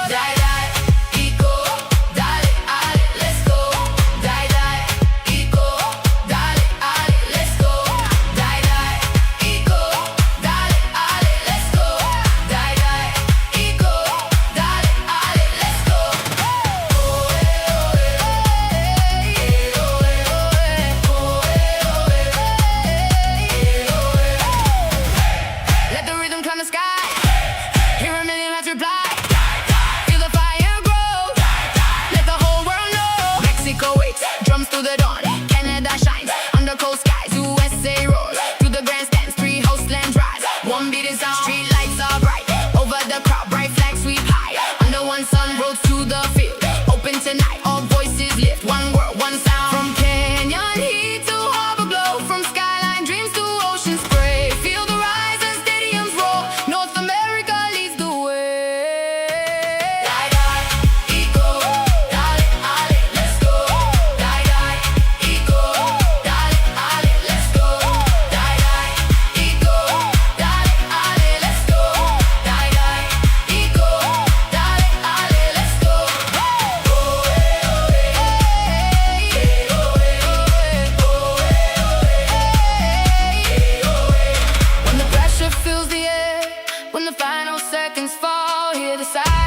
Dai dai, Ico, dale, ale, let's go. Dai dai, Ico, dale, ale, let's go. Dai dai, Ico, dale, ale, let's go. Dai dai, Ico, dale, ale, let's go. Let the rhythm climb the sky. Hear a million hearts reply. Feel the fire grow. Let the whole world know. Mexico waits, drums through the dawn. Canada shines under cold skies. USA roars through the grandstands. Three hostlands rise. One beat is on. Street lights are bright. Over the crowd, bright flags sweep high. Under one sun, roads to the field. Open tonight, all voices lift. One world, one sound. From canyon heat to harbor glow. From skyline dreams to ocean spray. Feel the rise as stadiums roar. North America leads the way. Dai dai, Ico, dale, ale, let's go. Dai dai, Ico, dale, ale, let's go. Dai dai, Ico, dale, ale, let's go. Dai dai, Ico, dale, ale, let's go. When the pressure fills the air, when the final seconds fall, hear the silence.